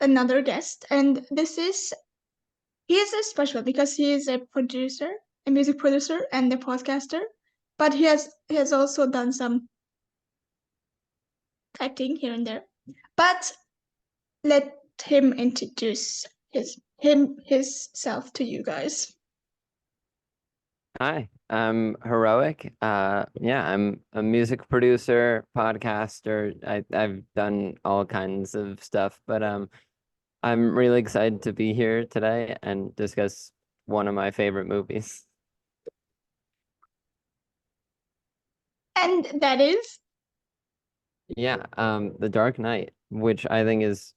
another guest, and he is a special because he is a producer, a music producer, and a podcaster. But he has also done some acting here and there. But let him introduce himself to you guys. Hi, I'm Heroek. Yeah, I'm a music producer, podcaster. I've done all kinds of stuff, but I'm really excited to be here today and discuss one of my favorite movies. And that is Yeah, The Dark Knight, which I think is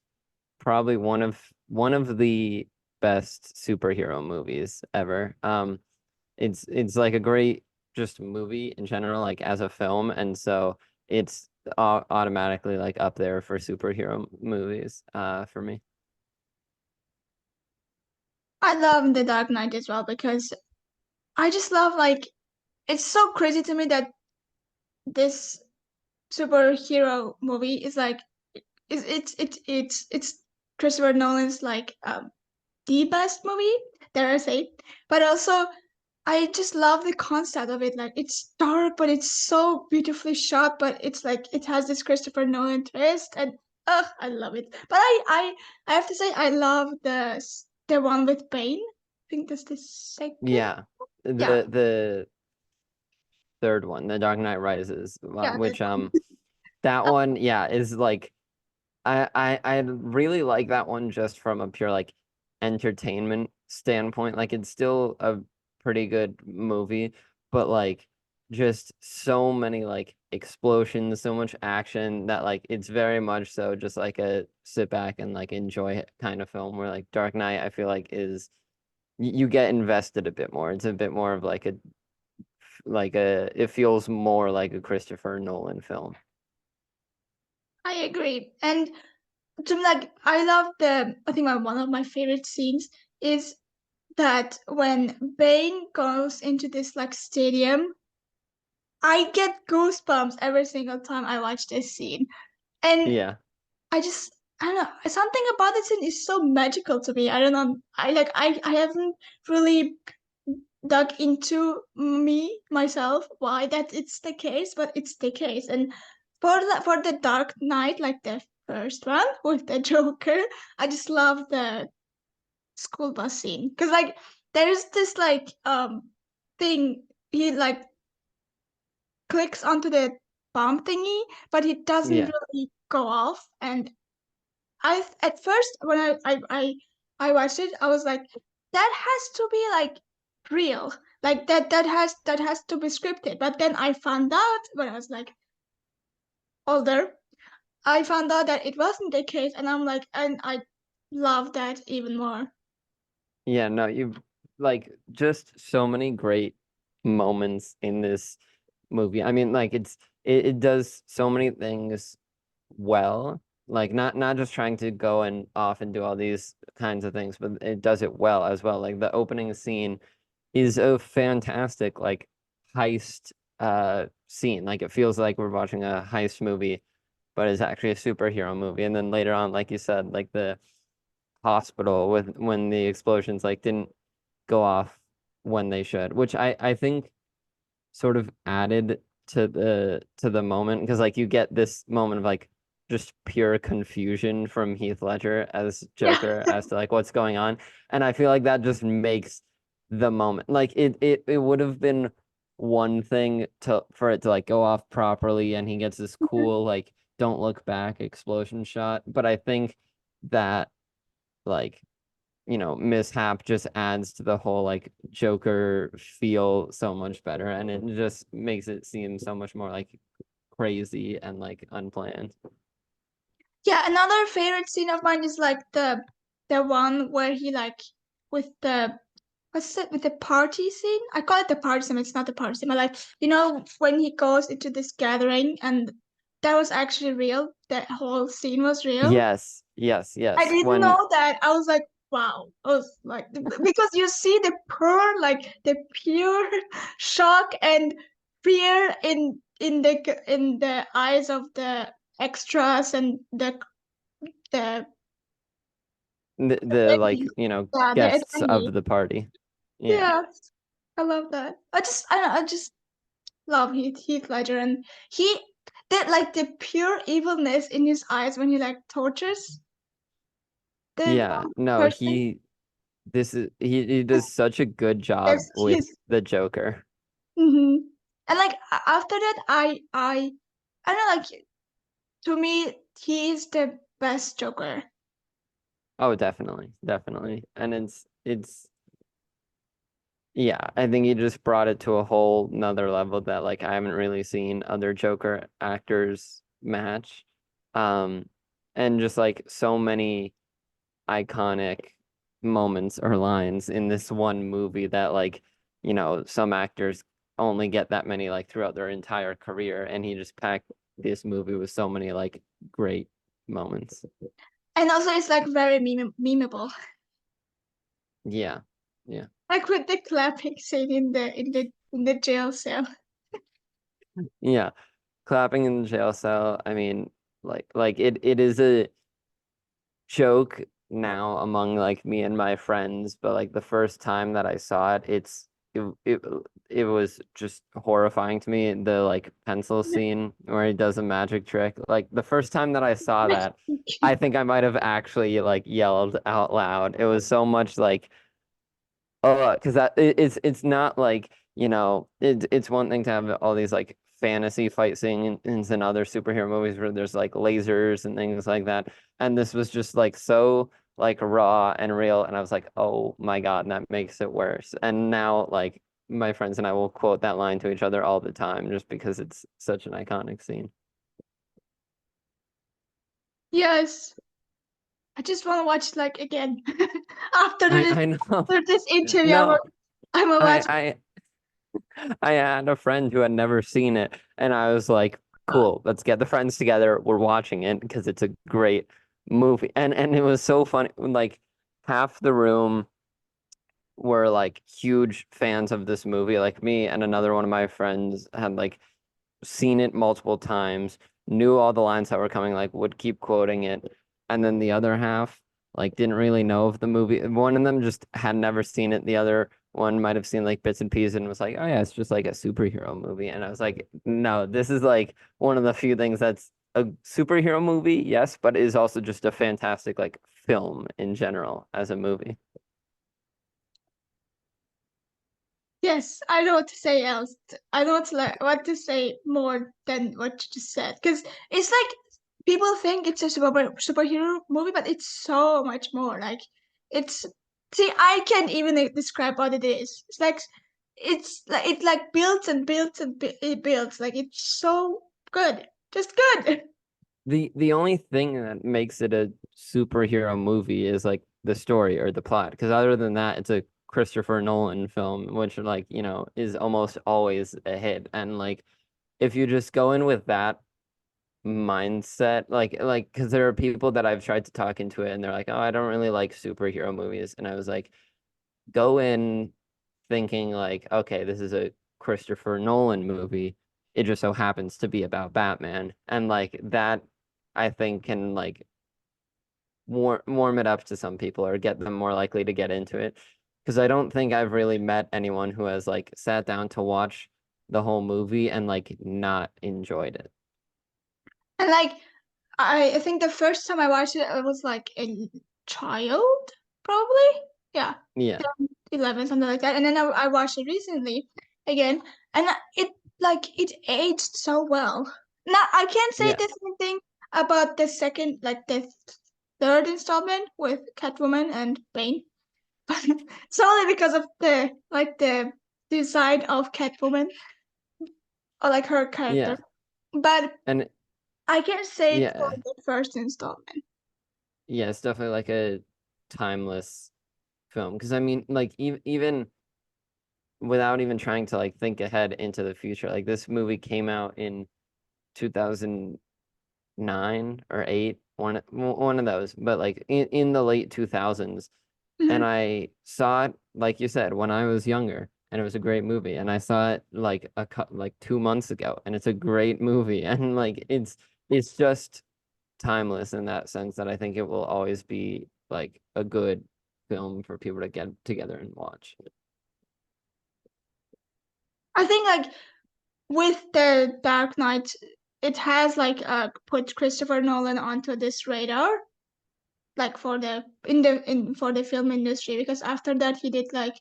probably one of the best superhero movies ever. It's like a great just movie in general, like as a film, and so it's automatically like up there for superhero movies, for me. I love The Dark Knight as well because I just love like it's so crazy to me that this superhero movie is like it's Christopher Nolan's like the best movie, dare I say. But also I just love the concept of it. Like it's dark, but it's so beautifully shot, but it's like it has this Christopher Nolan twist and I love it. But I have to say I love the one with Bane. I think that's the second. Yeah, Yeah, the third one, The Dark Knight Rises, yeah, that which one. that one, yeah, is like I really like that one just from a pure like entertainment standpoint. Like it's still a pretty good movie, but like just so many like explosions, so much action that like it's very much so just like a sit back and like enjoy it kind of film where like Dark Knight I feel like is you get invested a bit more. It's a bit more of like a it feels more like a Christopher Nolan film. I agree. And to me, like I love I think one of my favorite scenes is that when Bane goes into this like stadium, I get goosebumps every single time I watch this scene. And Yeah. I don't know, something about this scene is so magical to me. I don't know. I haven't really dug into me myself why that it's the case, but it's the case. And for the Dark Knight, like the first one with the Joker, I just love the school bus scene because like there's this like thing he like clicks onto the bomb thingy, but it doesn't Yeah. really go off. And I at first when I watched it, I was like, that has to be like real, like that has to be scripted. But then I found out when I was like older, I found out that it wasn't the case, and I'm like, and I love that even more. Yeah, no, you've like just so many great moments in this movie. I mean, like it does so many things well. Like not just trying to go and off and do all these kinds of things, but it does it well as well. Like the opening scene is a fantastic like heist scene. Like it feels like we're watching a heist movie, but it's actually a superhero movie. And then later on, like you said, like the hospital with when the explosions like didn't go off when they should, which I think sort of added to the moment because like you get this moment of like just pure confusion from Heath Ledger as Yeah, Joker as to like what's going on, and I feel like that just makes the moment like it would have been one thing to for it to like go off properly and he gets this cool like don't look back explosion shot, but I think that like mishap just adds to the whole like Joker feel so much better and it just makes it seem so much more like crazy and like unplanned. yeah. Another favorite scene of mine is like the one where he like with the what's it with the party scene? I call it the party scene. It's not the party scene, but like when he goes into this gathering and that was actually real. That whole scene was real. Yes, yes, I yes. didn't When know that. I was like, wow. I was like, because you see the pure shock and fear in the eyes of the extras and the The like, yeah, the guests attendee. of the party. Yeah. Yeah, I love that. I don't know, I just love Heath Ledger, and he that like the pure evilness in his eyes when he like tortures the Yeah. No, person. he does such a good job Yes, with the Joker. and like after that, I don't know, like to me, he is the best Joker. Oh, definitely. Definitely. And it's yeah, I think he just brought it to a whole nother level that like I haven't really seen other Joker actors match. Um, and just like so many iconic moments or lines in this one movie that like, some actors only get that many like throughout their entire career, and he just packed this movie with so many like great moments. And also, it's like very memeable, Yeah. Yeah. like with the clapping scene in the jail cell. Yeah. Clapping in the jail cell. I mean, like it is a joke now among like me and my friends, but like the first time that I saw it, it was just horrifying to me. The like pencil scene where he does a magic trick. Like the first time that I saw that, I think I might have actually like yelled out loud. It was so much like, oh, because it's not like, it's one thing to have all these like fantasy fight scenes in other superhero movies where there's like lasers and things like that. And this was just like so like raw and real. And I was like, oh my God, and that makes it worse. And now like my friends and I will quote that line to each other all the time just because it's such an iconic scene. Yes, I just want to watch like again after I know. after this interview. No, I'm gonna watch. I I had a friend who had never seen it, and I was like, "Cool, let's get the friends together. We're watching it because it's a great movie." And it was so funny. Like half the room were like huge fans of this movie. Like me and another one of my friends had like seen it multiple times, knew all the lines that were coming, like would keep quoting it. And then the other half, like didn't really know of the movie. One of them just had never seen it. The other one might have seen like bits and pieces and was like, oh yeah, it's just like a superhero movie. And I was like, no, this is like one of the few things that's a superhero movie, yes, but is also just a fantastic like film in general as a movie. Yes, I know what to say else. I know what to say more than what you just said. Because it's like people think it's a superhero movie, but it's so much more. Like it's see, I can't even like, describe what it is. It's like it like builds and builds and it builds. Like it's so good, just good. The only thing that makes it a superhero movie is like the story or the plot. Because other than that, it's a Christopher Nolan film, which like, is almost always a hit. And like if you just go in with that mindset, like because there are people that I've tried to talk into it and they're like, oh, I don't really like superhero movies. And I was like, go in thinking like, okay, this is a Christopher Nolan movie. It just so happens to be about Batman. And like that I think can like warm it up to some people or get them more likely to get into it. Because I don't think I've really met anyone who has like sat down to watch the whole movie and like not enjoyed it. And like I think the first time I watched it, I was like a child, probably. Yeah, Yeah. 11, something like that. And then I watched it recently again, and it aged so well. Now I can't say Yeah. the same thing about the second, like the third installment with Catwoman and Bane, but solely because of the design of Catwoman or like her character. Yeah. But And I can say it for yeah. the first installment. Yeah, it's definitely like a timeless film. Because I mean, like even without even trying to like think ahead into the future, like this movie came out in 2009 or 8, one of those, but like in the late 2000s. And Mhm. I saw it, like you said, when I was younger, and it was a great movie. And I saw it like like 2 months ago, and it's a great movie. And like it's just timeless in that sense that I think it will always be like a good film for people to get together and watch. I think like with the Dark Knight, it has like put Christopher Nolan onto this radar, like for the film industry, because after that he did like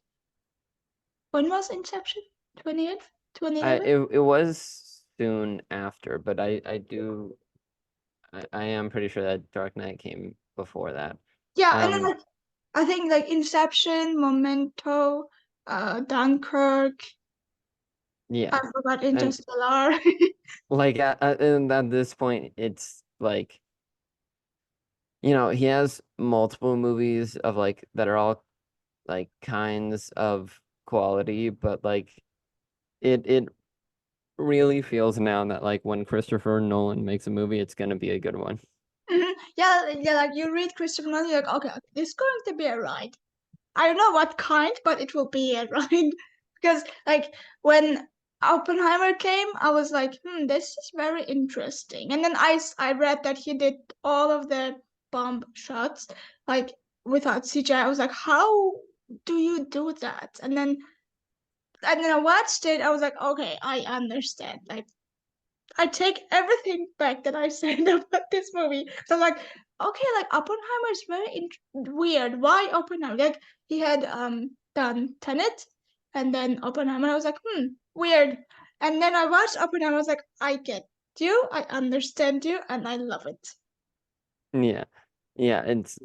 when was Inception? 20th? I 2011? it was soon after, but I am pretty sure that Dark Knight came before that. Yeah, and then Um, like I think like Inception, Memento, Dunkirk, yeah, I forgot and Interstellar. like and at this point, it's like he has multiple movies of like that are all like kinds of quality, but like it really feels now that like when Christopher Nolan makes a movie, it's gonna be a good one. Mhm. Yeah, yeah, like you read Christopher Nolan, you're like, okay, this is going to be a ride. I don't know what kind, but it will be a ride. Because like when Oppenheimer came, I was like, this is very interesting. And then I read that he did all of the bomb shots like without CGI. I was like, how do you do that? And then I watched it. I was like, okay, I understand. Like I take everything back that I said about this movie. So I'm like, okay, like Oppenheimer is very weird. Why Oppenheimer? Like he had done Tenet and then Oppenheimer. I was like, weird. And then I watched Oppenheimer. I was like, I get you, I understand you, and I love it. Yeah. Yeah, it's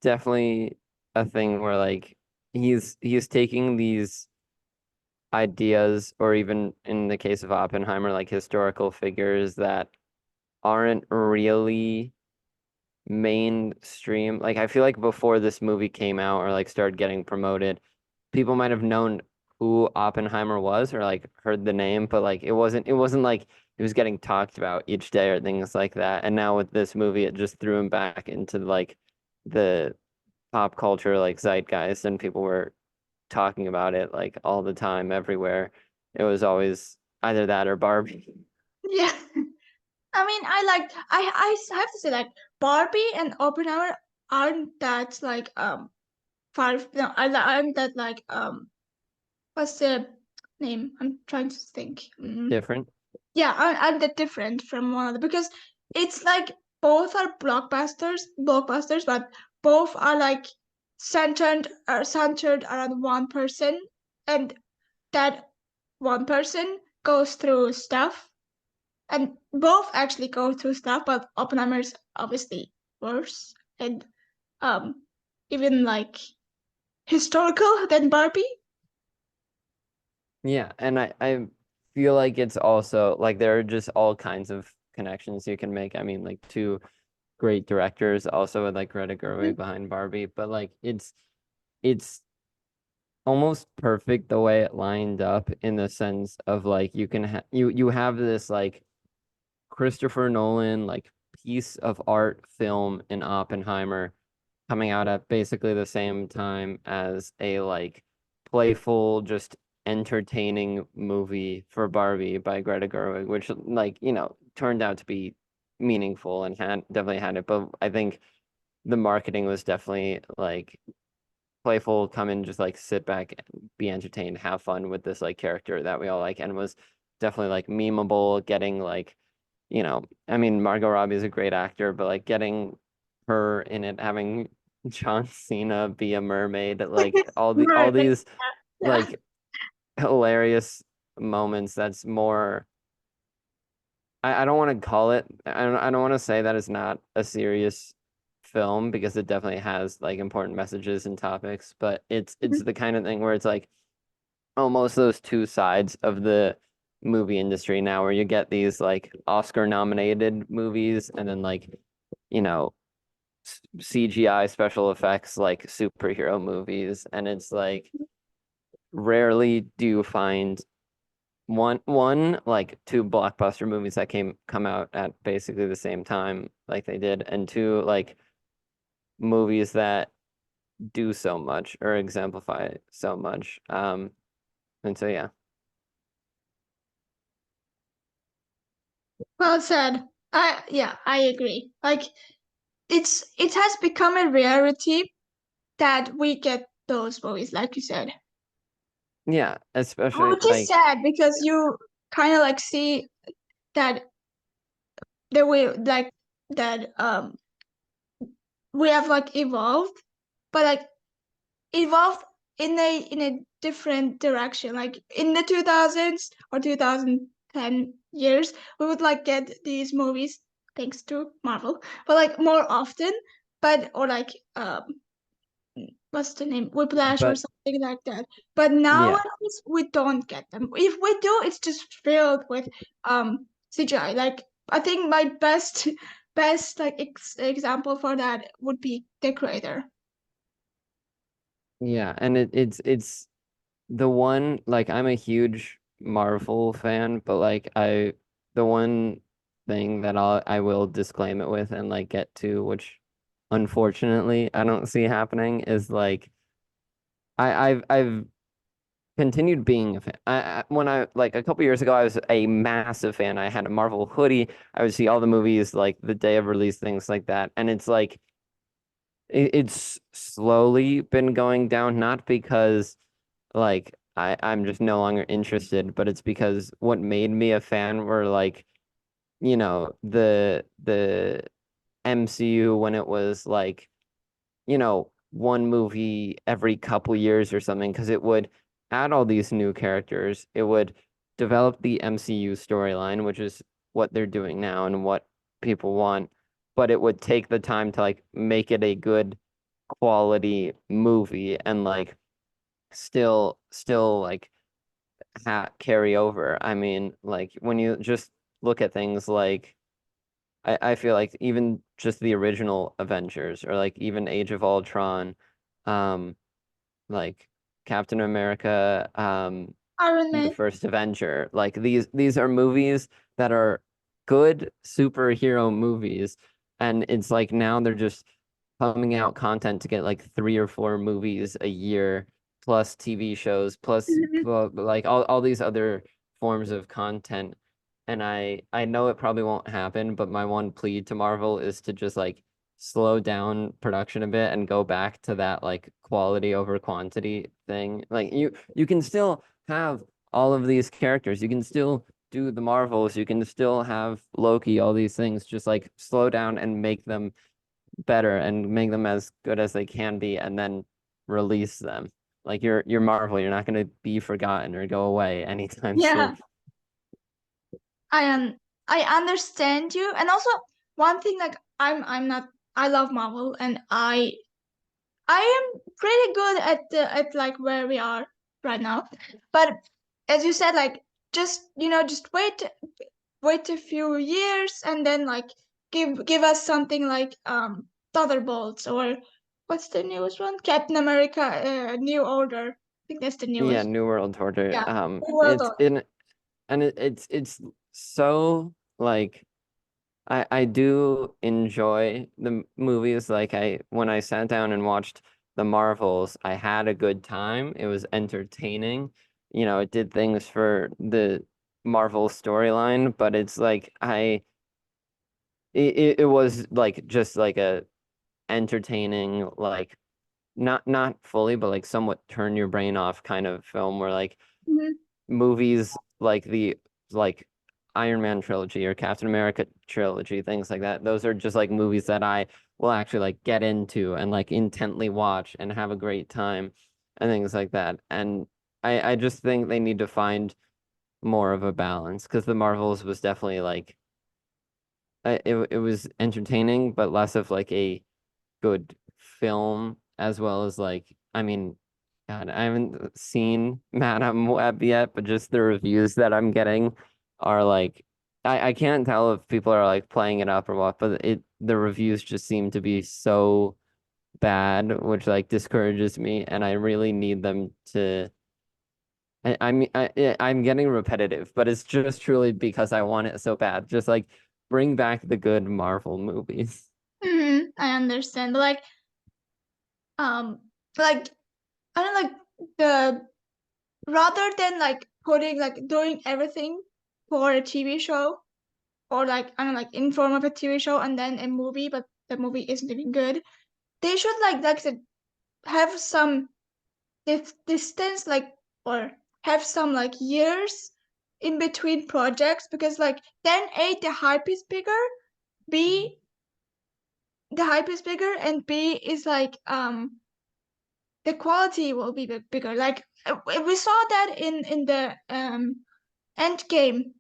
definitely a thing where like he's taking these ideas, or even in the case of Oppenheimer, like historical figures that aren't really mainstream. Like I feel like before this movie came out or like started getting promoted, people might have known who Oppenheimer was or like heard the name, but like it wasn't like it was getting talked about each day or things like that. And now with this movie, it just threw him back into like the pop culture like zeitgeist, and people were talking about it like all the time everywhere. It was always either that or Barbie. Yeah. I mean, I have to say like Barbie and Oppenheimer aren't that like far no, aren't that like what's the name? I'm trying to think. Different. Yeah, aren't that different from one another because it's like both are blockbusters, but both are like centered around one person, and that one person goes through stuff, and both actually go through stuff, but Oppenheimer's obviously worse and um even like historical than Barbie. Yeah, and I feel like it's also like there are just all kinds of connections you can make. I mean, like two great directors also with like Greta Gerwig behind Barbie, but like it's almost perfect the way it lined up in the sense of like you can you have this like Christopher Nolan like piece of art film in Oppenheimer coming out at basically the same time as a like playful, just entertaining movie for Barbie by Greta Gerwig, which like, turned out to be meaningful and had definitely had it. But I think the marketing was definitely like playful, come and just like sit back, be entertained, have fun with this like character that we all like, and was definitely like memeable, getting like, I mean, Margot Robbie is a great actor, but like getting her in it, having John Cena be a mermaid, like all Right. these Yeah. like hilarious moments. That's more. I don't want to call it. I don't want to say that it's not a serious film because it definitely has like important messages and topics, but it's the kind of thing where it's like almost those two sides of the movie industry now, where you get these like Oscar nominated movies and then like you know CGI special effects like superhero movies, and it's like rarely do you find one like two blockbuster movies that come out at basically the same time like they did, and two like movies that do so much or exemplify so much. And so yeah. Well said. I agree. Like it has become a rarity that we get those movies, like you said. Yeah, especially Which is like sad because you kind of like see that the way like that we have like evolved, but like evolved in a different direction. Like in the 2000s or 2010 years, we would like get these movies thanks to Marvel, but like more often, but or like what's the name, Whiplash or but something like that. But yeah. nowadays we don't get them. If we do, it's just filled with CGI. Like I think my best best like example for that would be The Creator. Yeah, and it's the one like I'm a huge Marvel fan, but like I the one thing that I will disclaim it with and like get to, which unfortunately I don't see happening, is like I've continued being a fan. When I like a couple years ago, I was a massive fan. I had a Marvel hoodie. I would see all the movies like the day of release, things like that, and it's like it's slowly been going down, not because like I'm just no longer interested, but it's because what made me a fan were like, the MCU when it was like, one movie every couple years or something, because it would add all these new characters. It would develop the MCU storyline, which is what they're doing now and what people want, but it would take the time to like make it a good quality movie and like still like carry over. I mean, like when you just look at things like I feel like even just the original Avengers or like even Age of Ultron, um, like Captain America, Iron the Man. first Avenger, like these are movies that are good superhero movies, and it's like now they're just coming out content to get like 3 or 4 movies a year, plus TV shows, plus Mhm. like all these other forms of content. And I know it probably won't happen, but my one plea to Marvel is to just like slow down production a bit and go back to that like quality over quantity thing. Like you can still have all of these characters. You can still do the Marvels. You can still have Loki, all these things. Just like slow down and make them better and make them as good as they can be, and then release them. Like you're Marvel. You're not going to be forgotten or go away anytime soon. Yeah, I am. I understand you, and also one thing like I'm not. I love Marvel, and I am pretty good at like where we are right now. But as you said, like just wait a few years and then like give us something like Thunderbolts or what's the newest one? Captain America New Order. I think that's the Yeah, newest. New World Order. Yeah. New World It's Order. in and it's so like I do enjoy the movies. Like when I sat down and watched the Marvels, I had a good time. It was entertaining. It did things for the Marvel storyline, but it's like it was like just like a entertaining, like not fully, but like somewhat turn your brain off kind of film where like Mhm. movies like the like Iron Man trilogy or Captain America trilogy, things like that. Those are just like movies that I will actually like get into and like intently watch and have a great time and things like that. And I just think they need to find more of a balance because the Marvels was definitely like it was entertaining, but less of like a good film as well as like I mean, God, I haven't seen Madam Web yet, but just the reviews that I'm getting are like I can't tell if people are like playing it up or what, but the reviews just seem to be so bad, which like discourages me, and I really need them to. I mean, I'm getting repetitive, but it's just truly because I want it so bad. Just like bring back the good Marvel movies. I understand. Um like I don't like the rather than like putting like doing everything for a TV show, or like I don't know, like in form of a TV show and then a movie, but the movie isn't even good. They should like I said, have some distance, like or have some like years in between projects because like then A, the hype is bigger, B, the hype is bigger, and B is like the quality will be bigger. Like we saw that in the Endgame.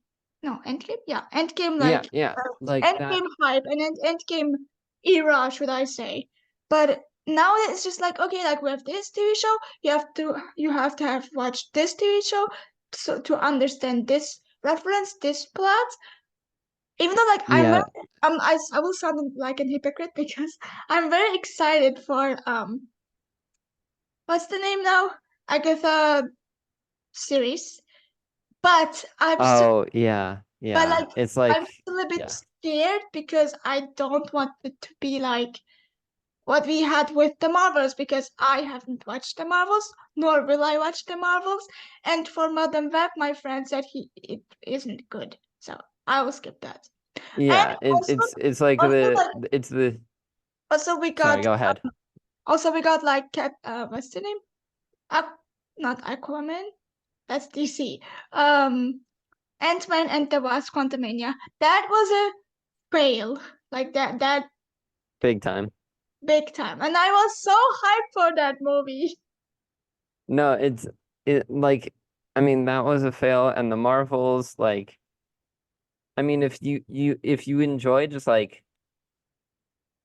No, Endgame? Yeah, Endgame Yeah, like yeah, like that. Endgame hype and Endgame era, should I say. But now it's just like okay, like we have this TV show, you have to have watched this TV show so to understand this reference, this plot. Even though like I'm Yeah. very, I will sound like an hypocrite because I'm very excited for what's the name now? Agatha series. But I'm still Oh, yeah. But Yeah. like It's I'm like, still a bit yeah. scared because I don't want it to be like what we had with the Marvels because I haven't watched the Marvels, nor will I watch the Marvels. And for Madame Web, my friend said it isn't good. So I will skip that. And Yeah, it's like also like it's the also we sorry, got go ahead. like cat what's the name? Aqu Not Aquaman. That's DC. Ant-Man and the Wasp Quantumania. That was a fail. Like that Big time. big time. And I was so hyped for that movie. No, it like I mean that was a fail and the Marvels like I mean if you enjoy just like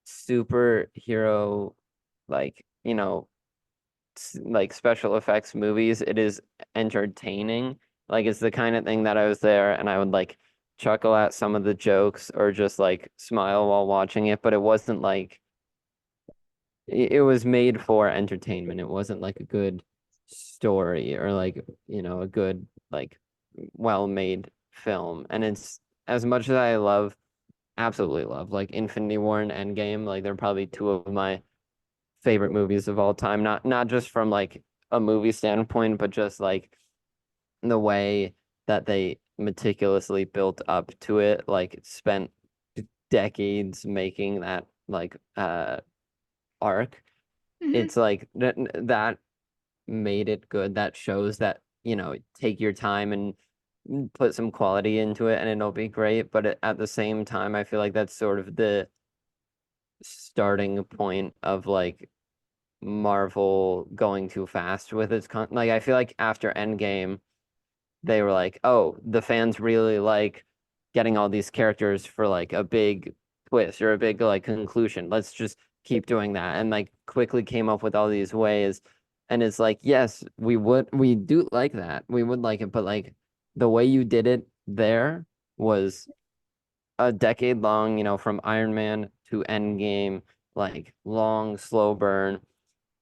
superhero like, like special effects movies, it is entertaining. Like it's the kind of thing that I was there and I would like chuckle at some of the jokes or just like smile while watching it, but it wasn't like it was made for entertainment. It wasn't like a good story or like, a good like well-made film. And it's as much as I absolutely love like Infinity War and Endgame, like they're probably two of my favorite movies of all time. Not just from like a movie standpoint, but just like the way that they meticulously built up to it, like spent decades making that like arc. Mhm. It's like that made it good. That shows that, take your time and put some quality into it and it'll be great. But at the same time, I feel like that's sort of the starting point of like Marvel going too fast with its like I feel like after Endgame they were like, "Oh, the fans really like getting all these characters for like a big twist or a big like conclusion. Let's just keep doing that." And like quickly came up with all these ways and it's like, "Yes, we do like that. We would like it, but like the way you did it there was a decade long, from Iron Man to Endgame, like long, slow burn.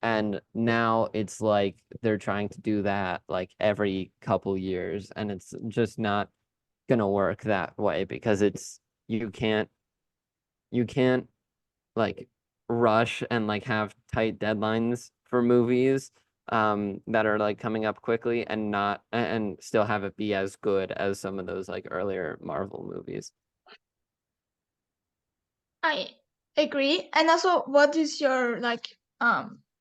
And now it's like they're trying to do that like every couple years, and it's just not gonna work that way because you can't like rush and like have tight deadlines for movies that are like coming up quickly and not and still have it be as good as some of those like earlier Marvel movies. I agree. And also, what is your like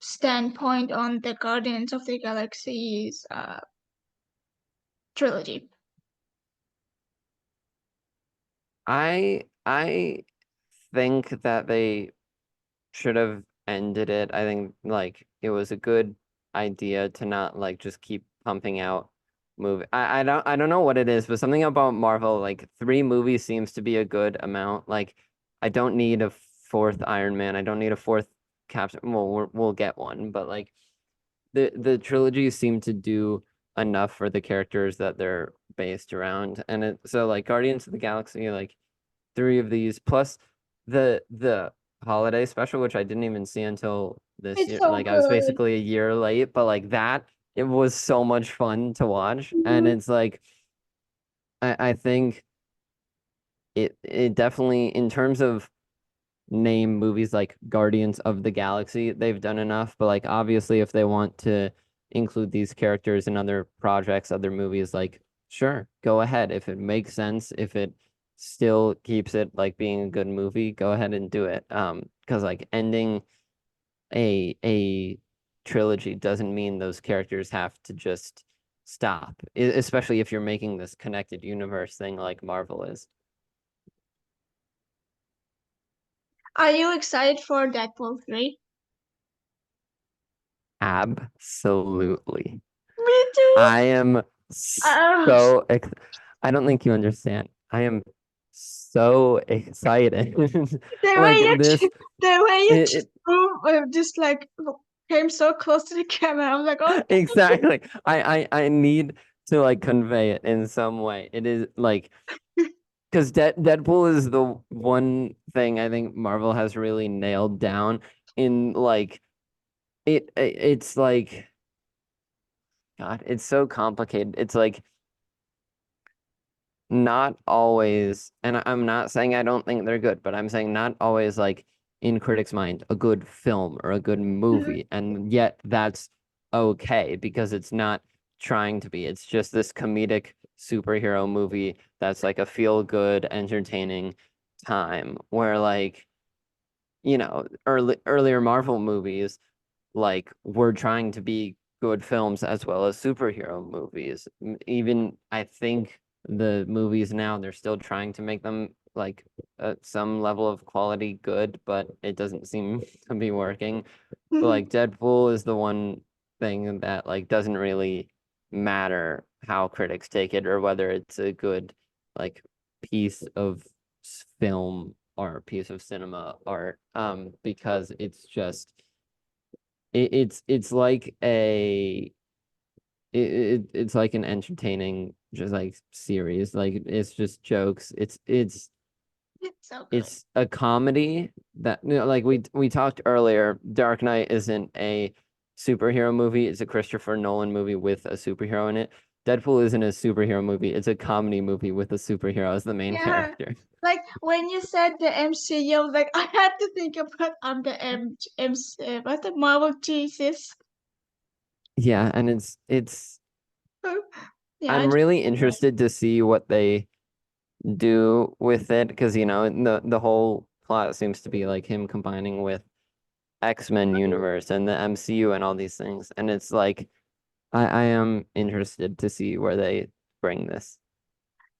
standpoint on the Guardians of the Galaxy's trilogy? I think that they should have ended it. I think like it was a good idea to not like just keep pumping out movie. I don't know what it is, but something about Marvel, like three movies seems to be a good amount. Like I don't need a fourth Iron Man. I don't need a fourth Captain. Well, we'll get one, but like the trilogies seem to do enough for the characters that they're based around. And so like Guardians of the Galaxy, like three of these plus the holiday special, which I didn't even see until this It's year. so Like I was good. basically a year late, but like that, it was so much fun to watch. And Mhm. it's like I think it definitely in terms of name movies like Guardians of the Galaxy, they've done enough. But like obviously if they want to include these characters in other projects, other movies, like sure, go ahead. If it makes sense, if it still keeps it like being a good movie, go ahead and do it. Because like ending a trilogy doesn't mean those characters have to just stop, especially if you're making this connected universe thing like Marvel is. Are you excited for Deadpool 3? Absolutely. Me too. I am Uh, so ex I don't think you understand. I am so excited. the way Like you, this, the way you it, just move, just like came so close to the camera. I'm like, oh, exactly. I need to like convey it in some way. It is like because Deadpool is the one thing I think Marvel has really nailed down in like it's like God, it's so complicated. It's like not always, and I'm not saying I don't think they're good, but I'm saying not always like in critics' mind a good film or a good mhm, movie, and yet that's okay because it's not trying to be. It's just this comedic superhero movie that's like a feel good, entertaining time where like, earlier Marvel movies like were trying to be good films as well as superhero movies. Even I think the movies now they're still trying to make them like at some level of quality good, but it doesn't seem to be working. But mhm. like Deadpool is the one thing that like doesn't really matter how critics take it or whether it's a good like piece of film or piece of cinema art because it's just it's like it's like an entertaining just like series like it's just jokes It's so good. it's a comedy that like we talked earlier, Dark Knight isn't a superhero movie, it's a Christopher Nolan movie with a superhero in it. Deadpool isn't a superhero movie, it's a comedy movie with a superhero as the main Yeah. character. Like when you said the MCU, I was like, I had to think about the what's the Marvel Jesus. Yeah, and it's Yeah, I'm really interested to see what they do with it because the whole plot seems to be like him combining with X-Men universe and the MCU and all these things. And it's like I am interested to see where they bring this.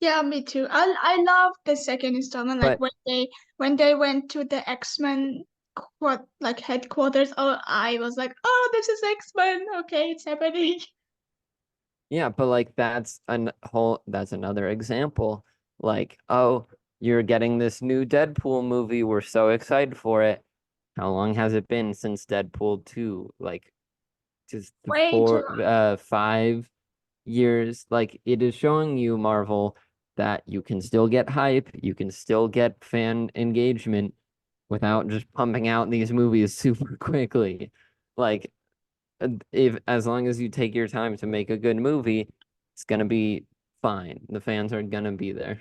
yeah, me too. I love the second installment, like But when they went to the X-Men what like headquarters. Oh, I was like, oh, this is X-Men. Okay, it's happening. yeah, but like that's another example. Like, oh, you're getting this new Deadpool movie. We're so excited for it. How long has it been since Deadpool 2? Like just Way too four long. 5 years. Like it is showing you, Marvel, that you can still get hype, you can still get fan engagement without just pumping out these movies super quickly. Like if as long as you take your time to make a good movie, it's gonna be fine. The fans are gonna be there.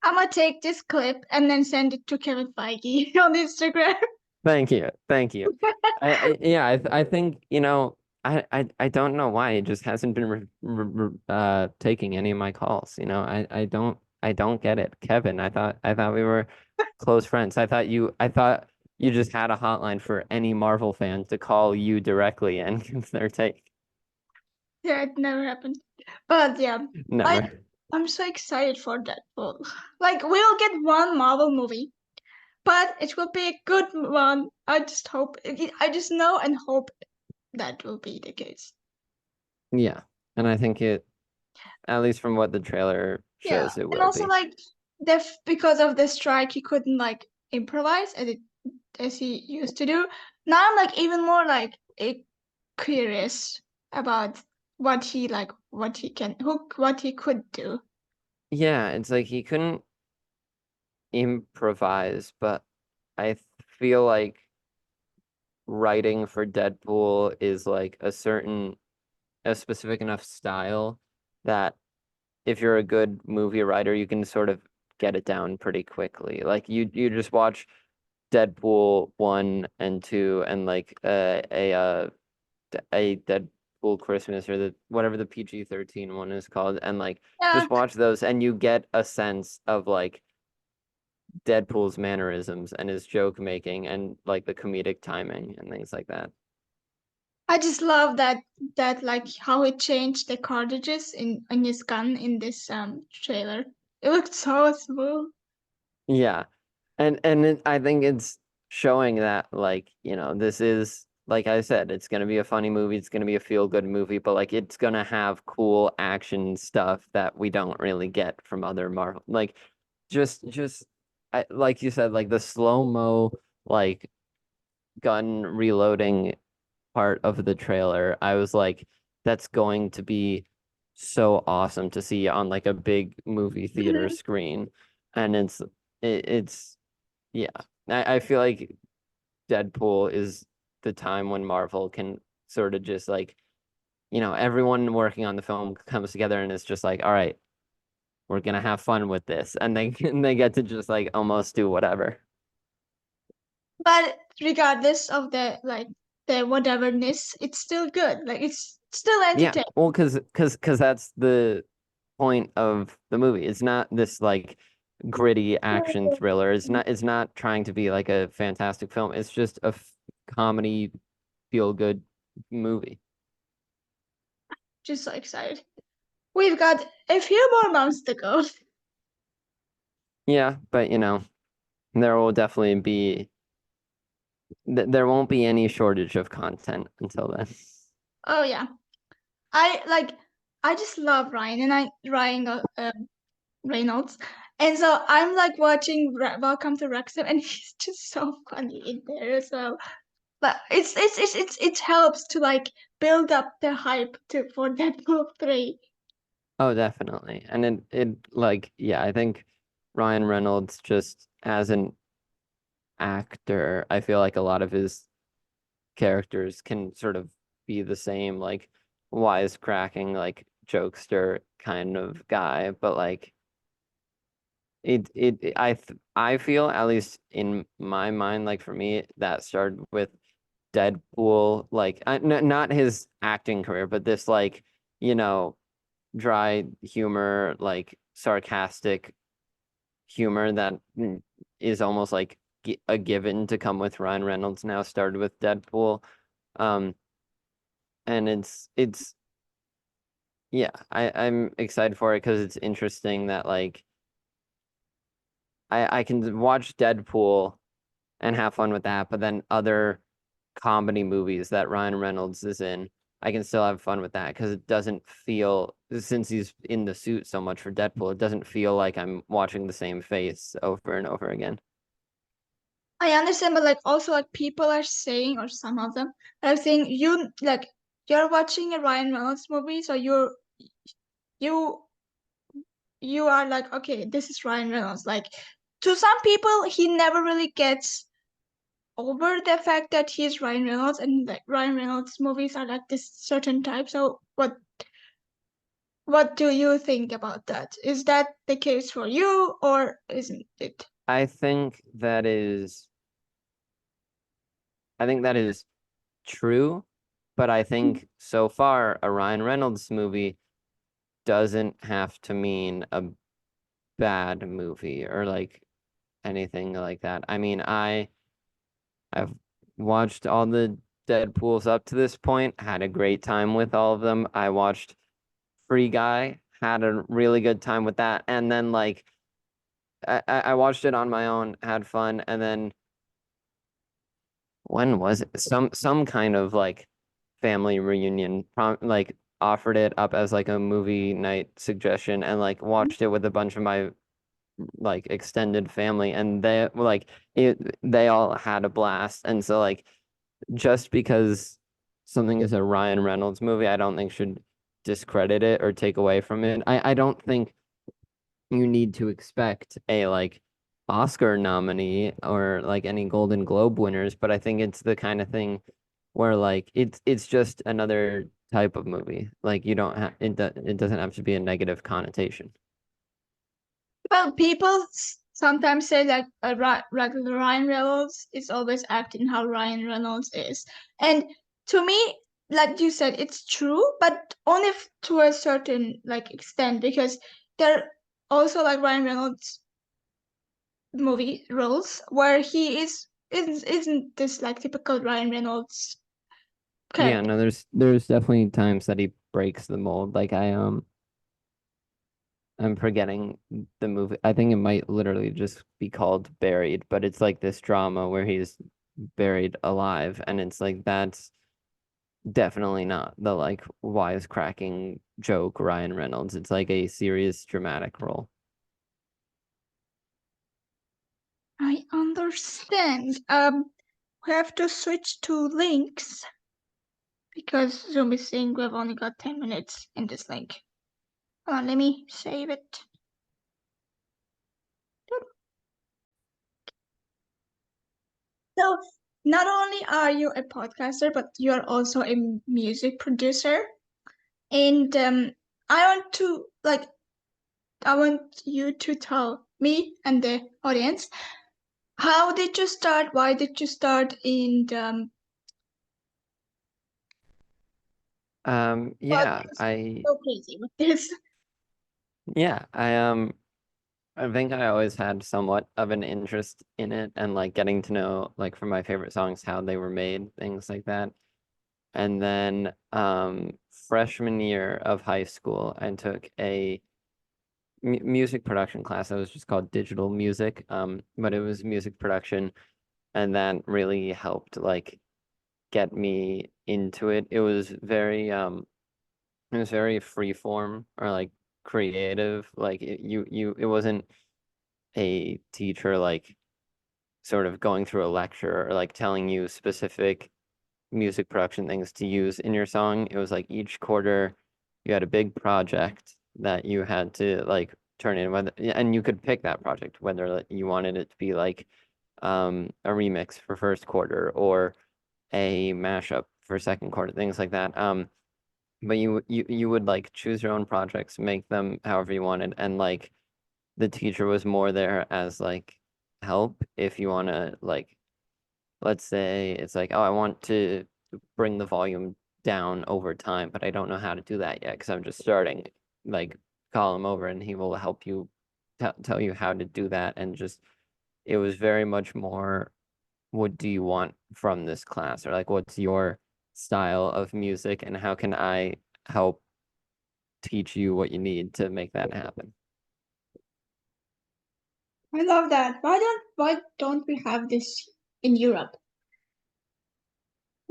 I'm gonna take this clip and then send it to Kevin Feige on Instagram. Thank you. Thank you. Yeah, I think, I don't know why it just hasn't been taking any of my calls. I don't get it. Kevin, I thought we were close friends. I thought you just had a hotline for any Marvel fan to call you directly and give their take. Yeah, it never happened. But yeah, I Never. I'm so excited for Deadpool. Like we'll get one Marvel movie, but it will be a good one. I just hope. I just know and hope that will be the case. Yeah. And I think at least from what the trailer Yeah, shows, it and will also be. like because of the strike, he couldn't like improvise as he used to do. Now I'm like even more like curious about what he could do. Yeah, it's like he couldn't improvise, but I feel like writing for Deadpool is like a specific enough style that if you're a good movie writer, you can sort of get it down pretty quickly. Like you just watch Deadpool 1 and 2 and like a Deadpool Deadpool Christmas or the whatever the PG-13 one is called, and like Yeah, just watch those and you get a sense of like Deadpool's mannerisms and his joke making and like the comedic timing and things like that. I just love that like how it changed the cartridges in his gun in this trailer. It looked so smooth. Yeah. I think it's showing that like, this is like I said, it's gonna be a funny movie, it's gonna be a feel-good movie, but like it's gonna have cool action stuff that we don't really get from other Marvel. Like just like you said, like the slow-mo like gun reloading part of the trailer, I was like, that's going to be so awesome to see on like a big movie theater screen. And it's yeah. I feel like Deadpool is the time when Marvel can sort of just like, everyone working on the film comes together and it's just like, all right, we're gonna have fun with this. And they get to just like almost do whatever. But regardless of the whateverness, it's still good. Like it's still Yeah, entertaining. well, cause that's the point of the movie. It's not this like gritty action thriller. It's not trying to be like a fantastic film. It's just a comedy feel good movie. Just so excited. We've got a few more months to go. Yeah, but there will definitely be there won't be any shortage of content until then. Oh yeah, I like. I just love Ryan and Ryan Reynolds, and so I'm like watching Welcome to Wrexham, and he's just so funny in there as well. But it helps to like build up the hype to for Deadpool 3. Oh, definitely. And it like yeah, I think Ryan Reynolds just as an actor, I feel like a lot of his characters can sort of be the same, like wisecracking, like jokester kind of guy, but like I feel at least in my mind, like for me, that started with Deadpool, like not his acting career, but this like, you know, dry humor, like sarcastic humor that is almost like a given to come with Ryan Reynolds now started with Deadpool. Um, and it's yeah, I'm excited for it because it's interesting that like I can watch Deadpool and have fun with that, but then other comedy movies that Ryan Reynolds is in, I can still have fun with that because it doesn't feel, since he's in the suit so much for Deadpool, it doesn't feel like I'm watching the same face over and over again. I understand, but like also like people are saying, or some of them are saying you're watching a Ryan Reynolds movie, so you you are like, okay, this is Ryan Reynolds. Like to some people, he never really gets over the fact that he's Ryan Reynolds, and like Ryan Reynolds movies are like this certain type. So what do you think about that? Is that the case for you, or isn't it? I think that is, I think that is true, but I think so far a Ryan Reynolds movie doesn't have to mean a bad movie or like anything like that. I mean, I've watched all the Deadpools up to this point, had a great time with all of them. I watched Free Guy, had a really good time with that, and then like I watched it on my own, had fun, and then when was it? Some kind of like family reunion, like offered it up as like a movie night suggestion, and like watched it with a bunch of my like extended family, and they all had a blast, and so like just because something is a Ryan Reynolds movie, I don't think should discredit it or take away from it. I don't think you need to expect a like Oscar nominee or like any Golden Globe winners, but I think it's the kind of thing where like it's just another type of movie. Like you don't have it doesn't have to be a negative connotation. Well, people sometimes say that Ryan Reynolds is always acting how Ryan Reynolds is, and to me, like you said, it's true, but only to a certain like extent because there also like Ryan Reynolds movie roles where he isn't this like typical Ryan Reynolds Yeah, character. no, there's definitely times that he breaks the mold. Like I'm forgetting the movie. I think it might literally just be called Buried, but it's like this drama where he's buried alive, and it's like that's definitely not the like wisecracking joke Ryan Reynolds. It's like a serious dramatic role. I understand. We have to switch to links because Zoom is saying we've only got 10 minutes in this link. Hold on, let me save it. So, not only are you a podcaster, but you're also a music producer. And I want to like I want you to tell me and the audience how did you start? Why did you start? And what Yeah, is so crazy with this? yeah, I think I always had somewhat of an interest in it and like getting to know like from my favorite songs how they were made, things like that. And then freshman year of high school, I took a mu music production class that was just called digital music. But it was music production, and that really helped like get me into it. It was very free form or like creative. Like it wasn't a teacher like sort of going through a lecture or like telling you specific music production things to use in your song. It was like each quarter you had a big project that you had to like turn in whether and you could pick that project whether like, you wanted it to be like a remix for first quarter or a mashup for second quarter, things like that. But you would like choose your own projects, make them however you wanted, and like the teacher was more there as like help if you want to like let's say it's like, oh, I want to bring the volume down over time, but I don't know how to do that yet because I'm just starting. Like, call him over and he will help you tell you how to do that. And just, it was very much more, what do you want from this class? Or like, what's your style of music and how can I help teach you what you need to make that happen? I love that. Why don't we have this in Europe?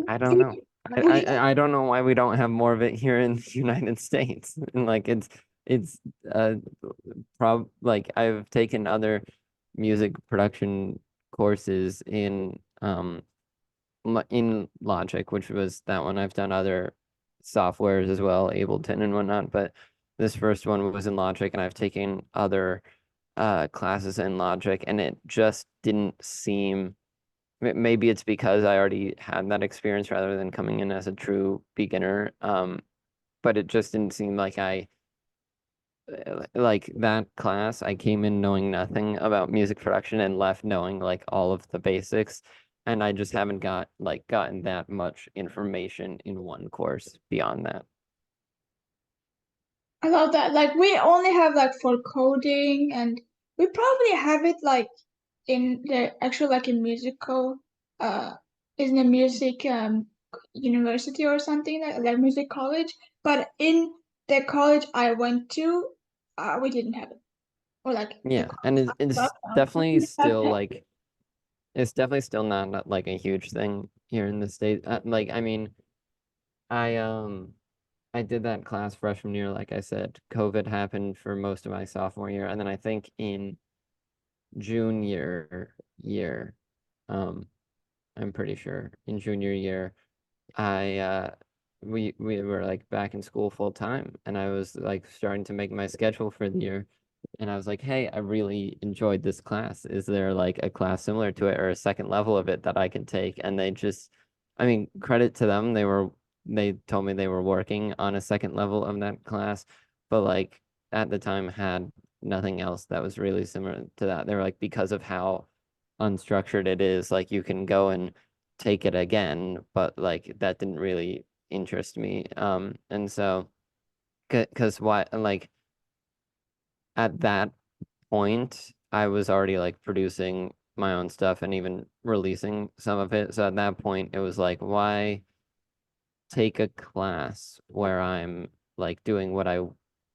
I don't know. I don't know why we don't have more of it here in the United States. And like it's uh like I've taken other music production courses in Logic, which was that one. I've done other softwares as well, Ableton and whatnot, but this first one was in Logic and I've taken other classes in Logic and it just didn't seem maybe it's because I already had that experience rather than coming in as a true beginner. But it just didn't seem like I like that class. I came in knowing nothing about music production and left knowing like all of the basics. And I just haven't gotten that much information in one course beyond that. I love that. Like we only have like for coding and we probably have it like in the actual like in musical in a music university or something like music college. But in the college I went to, we didn't have it. Or like the Yeah, and college I it's dropped out. We definitely didn't have still it. like it's definitely still not like a huge thing here in the States. Like I mean, I I did that class freshman year, like I said. COVID happened for most of my sophomore year, and then I think in junior year, um, I'm pretty sure in junior year, I we were like back in school full time, and I was like starting to make my schedule for the year, and I was like, hey, I really enjoyed this class. Is there like a class similar to it or a second level of it that I can take? And they just, I mean, credit to them, they told me they were working on a second level of that class, but like at the time had nothing else that was really similar to that. They were like, because of how unstructured it is, like you can go and take it again, but like that didn't really interest me. And so because why like at that point I was already like producing my own stuff and even releasing some of it. So at that point it was like, why take a class where I'm like doing what I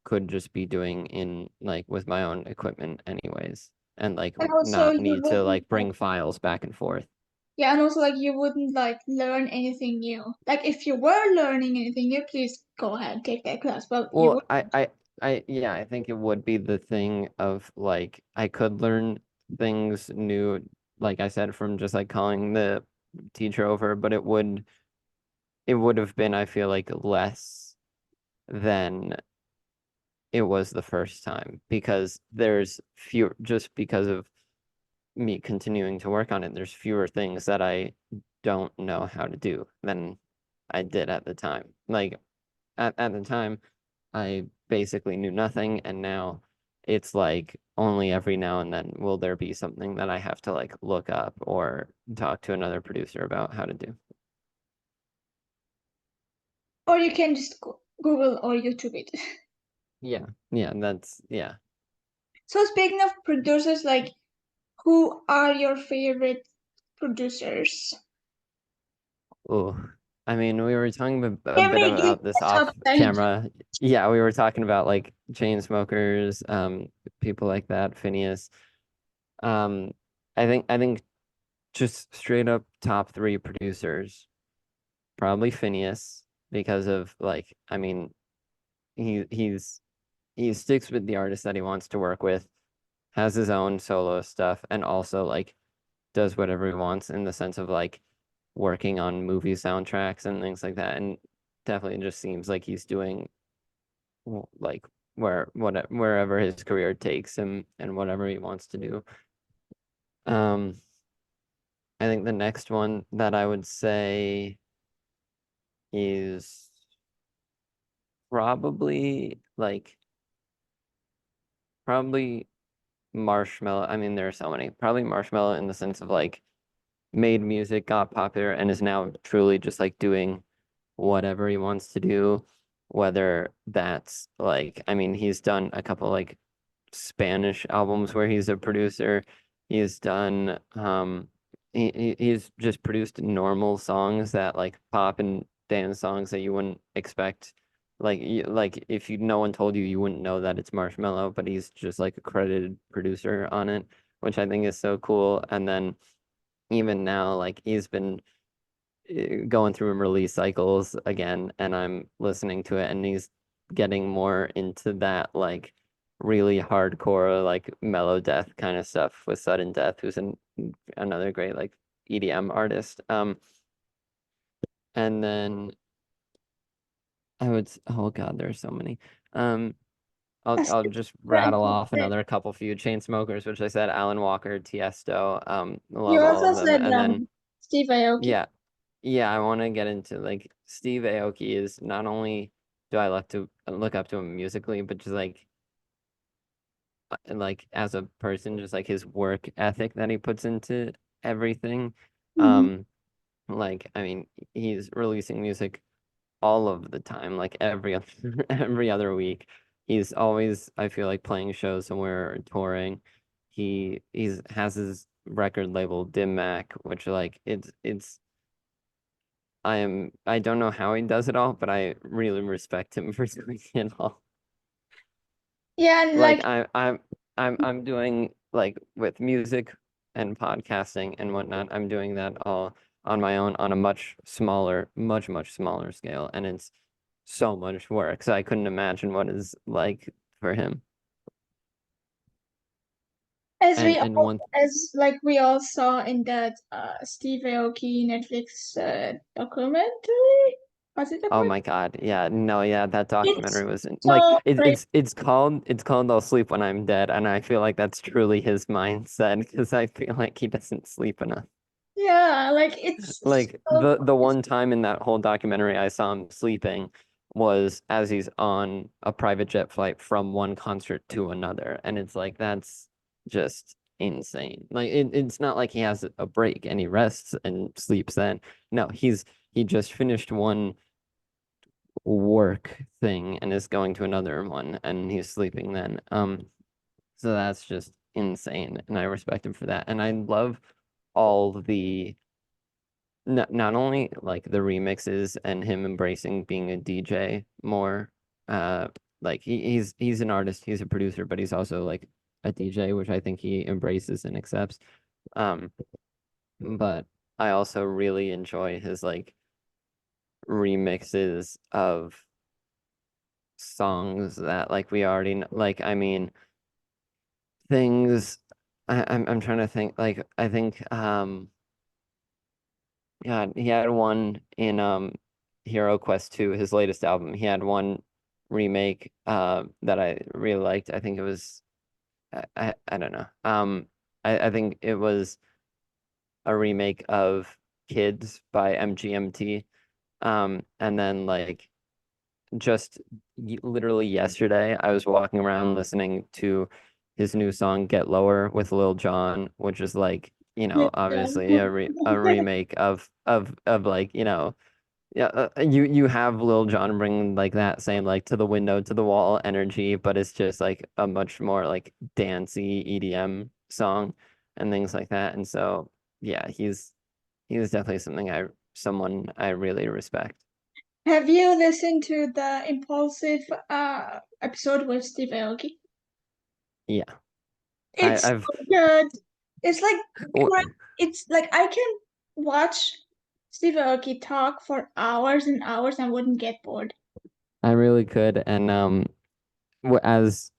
could just be doing in like with my own equipment anyways, and like And also not you need to wouldn't like like, bring files back and forth. yeah, and also like you wouldn't like learn anything new. Like if you were learning anything new, please go ahead, take that class. But you Well, would yeah, I think it would be the thing of like I could learn things new, like I said, from just like calling the teacher over, but it would have been, I feel like, less than it was the first time because there's fewer just because of me continuing to work on it, there's fewer things that I don't know how to do than I did at the time. Like at the time, I basically knew nothing, and now it's like only every now and then will there be something that I have to like look up or talk to another producer about how to do. or you can just Google or YouTube it. Yeah, yeah, that's yeah. So speaking of producers, like who are your favorite producers? Oh, I mean, we were talking a Give bit me about this the top off 10. camera. Yeah, we were talking about like chain smokers, people like that, Phineas. Um, I think just straight up top three producers, probably Phineas because of like, I mean, he sticks with the artist that he wants to work with, has his own solo stuff, and also like does whatever he wants in the sense of like working on movie soundtracks and things like that. And definitely just seems like he's doing like wherever his career takes him and whatever he wants to do. Um, I think the next one that I would say is probably like probably Marshmello. I mean, there are so many. Probably Marshmello in the sense of like made music, got popular, and is now truly just like doing whatever he wants to do. Whether that's like, I mean, he's done a couple like Spanish albums where he's a producer. He's done he's just produced normal songs that like pop and dance songs that you wouldn't expect. Like if you no one told you you wouldn't know that it's Marshmello, but he's just like a credited producer on it, which I think is so cool. And then even now, like he's been going through release cycles again, and I'm listening to it, and he's getting more into that like really hardcore, like mellow death kind of stuff with Sudden Death, who's another great like EDM artist. And then oh God, there's so many. Um, I'll just rattle off another couple few chain smokers, which I said Alan Walker, Tiesto, You love all also of them. said And then Steve Aoki. yeah, yeah, I want to get into like Steve Aoki is not only do I love to look up to him musically, but just like as a person, just like his work ethic that he puts into everything. Mhm. Um, like I mean, he's releasing music all of the time, like every other every other week. He's always, I feel like, playing shows somewhere or touring. He's has his record label Dim Mak, which like I don't know how he does it all, but I really respect him for doing it all. Yeah, and Like like I'm doing like with music and podcasting and whatnot, I'm doing that all on my own on a much smaller, much smaller scale, and it's so much work. So I couldn't imagine what it's like for him. And one as like we all saw in that Steve Aoki Netflix documentary. Was it Oh documentary? my God. Yeah, no, yeah, that documentary It's was like so great. it's called I'll Sleep When I'm Dead, and I feel like that's truly his mindset because I feel like he doesn't sleep enough. Yeah, like it's Like so the one time in that whole documentary I saw him sleeping was as he's on a private jet flight from one concert to another. And it's like that's just insane. Like it's not like he has a break and he rests and sleeps then. No, he just finished one work thing and is going to another one and he's sleeping then. So that's just insane, and I respect him for that. And I love all the not only like the remixes and him embracing being a DJ more, like he's an artist, he's a producer, but he's also like a DJ, which I think he embraces and accepts. Um, but I also really enjoy his like remixes of songs that like we already know. Like I mean things I'm trying to think like I think yeah, he had one in Hero Quest 2, his latest album. He had one remake that I really liked. I think it was I don't know. I think it was a remake of Kids by MGMT. And then like just literally yesterday, I was walking around listening to his new song "Get Lower" with Lil Jon, which is like, Yeah. obviously a remake of like, yeah, you have Lil Jon bring like that same like to the window to the wall energy, but it's just like a much more like dancey EDM song and things like that. And so yeah, he's definitely someone I really respect. Have you listened to the Impulsive episode with Steve Aoki? Yeah, It's I've so good. It's like w- it's like I can watch Steve Aoki talk for hours and hours and wouldn't get bored. I really could, and as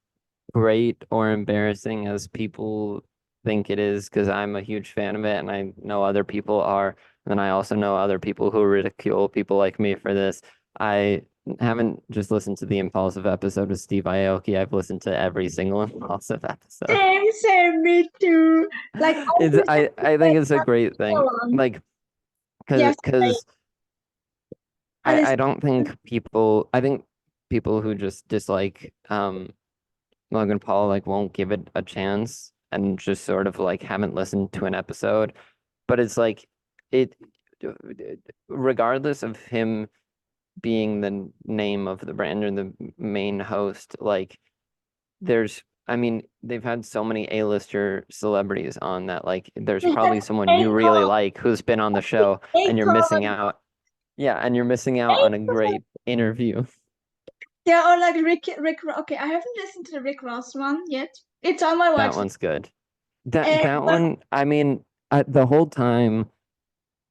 great or embarrassing as people think it is, because I'm a huge fan of it, and I know other people are, and I also know other people who ridicule people like me for this. I haven't just listened to the Impulsive episode with Steve Aoki. I've listened to every single Impulsive episode. Same, same, me too. Like I It's listened to I think it it's a great so thing, long. like Yesterday, because I I listened. don't think I think people who just dislike Logan Paul like won't give it a chance and just sort of like haven't listened to an episode. But it's like it regardless of him being the name of the brand or the main host, like there's I mean, they've had so many A-lister celebrities on that like there's They have probably someone you really Akon, like who's been on the show and you're missing Akon, out. Yeah, and you're missing out on a Akon. great interview. There are like Rick. Okay, I haven't listened to the Rick Ross one yet. It's on my That watch list. one's good. That But one, I mean, the whole time,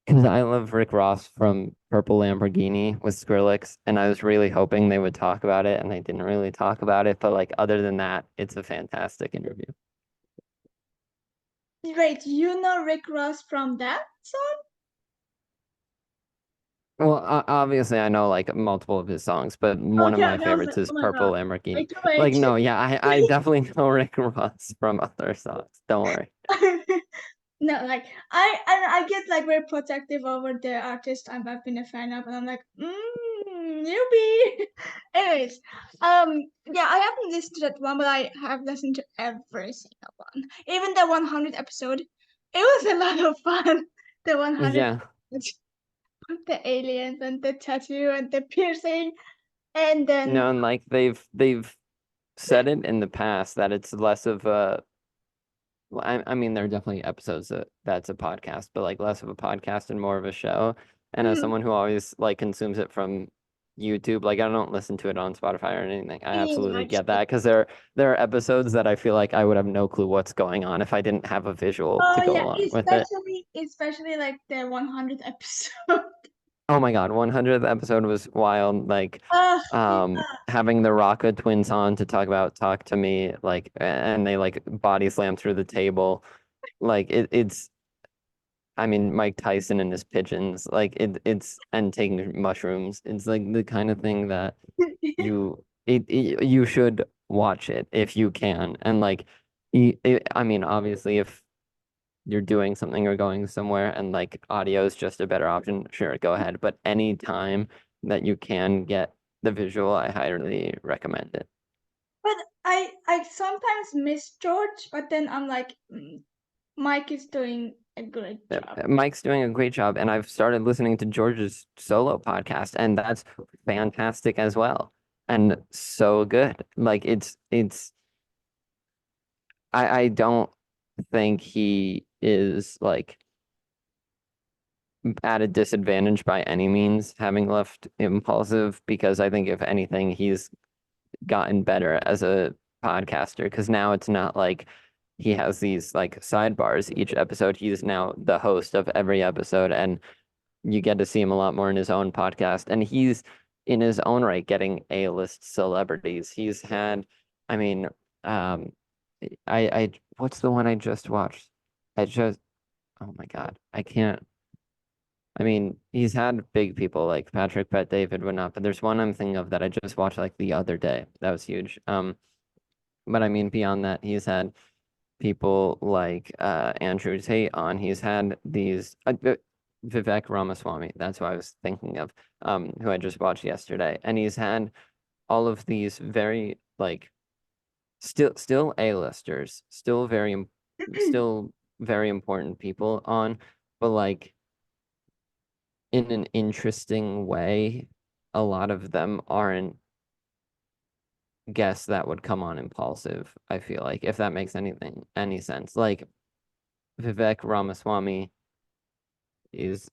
because I love Rick Ross from Purple Lamborghini with Skrillex, and I was really hoping they would talk about it, and they didn't really talk about it. But like other than that, it's a fantastic interview. wait, you know Rick Ross from that song? Well, obviously I know like multiple of his songs, but one of Okay, my I was favorites like, is oh my Purple god. Lamborghini. Wait, Like, wait. no, yeah, I definitely know Rick Ross from other songs. Don't worry. No, like I get like very protective over the artist I've been a fan of, and I'm like, newbie. Anyways, yeah, I haven't listened to that one, but I have listened to every single one, even the 100 episode. It was a lot of fun. The 100, Yeah. the aliens and the tattoo and the piercing, and then No, and like they've said it in the past that it's less of a well, I mean, there are definitely episodes that's a podcast, but like less of a podcast and more of a show. And as someone who always like consumes it from YouTube, like I don't listen to it on Spotify or anything. I absolutely get that because there are episodes that I feel like I would have no clue what's going on if I didn't have a visual to oh go yeah, along with it. especially like the 100th episode. Oh my God, 100th episode was wild. Like, Yeah. having the Rocka twins on to talk about Talk to Me, like, and they like body slam through the table. Like it's I mean, Mike Tyson and his pigeons, like it's and taking mushrooms. It's like the kind of thing that you should watch it if you can. And like, I mean, obviously, if you're doing something or going somewhere and like audio is just a better option, sure, go ahead. But any time that you can get the visual, I highly recommend it. But I sometimes miss George, but then I'm like, Mike is doing a great job. Mike's doing a great job, and I've started listening to George's solo podcast, and that's fantastic as well, and so good. Like it's I don't think he is like at a disadvantage by any means having left Impulsive, because I think if anything he's gotten better as a podcaster, because now it's not like he has these like sidebars each episode. He's now the host of every episode, and you get to see him a lot more in his own podcast. And he's in his own right getting A-list celebrities. He's had, I mean, um, I what's the one I just watched? I just, oh my God, I can't. I mean, he's had big people like Patrick Bet David, whatnot, but there's one I'm thinking of that I just watched like the other day. That was huge. But I mean, beyond that, he's had people like Andrew Tate on. He's had these Vivek Ramaswamy. That's what I was thinking of. Who I just watched yesterday, and he's had all of these very like still A-listers, still very important people on, but like in an interesting way. A lot of them aren't guests that would come on Impulsive, I feel like, if that makes any sense. Like Vivek Ramaswamy is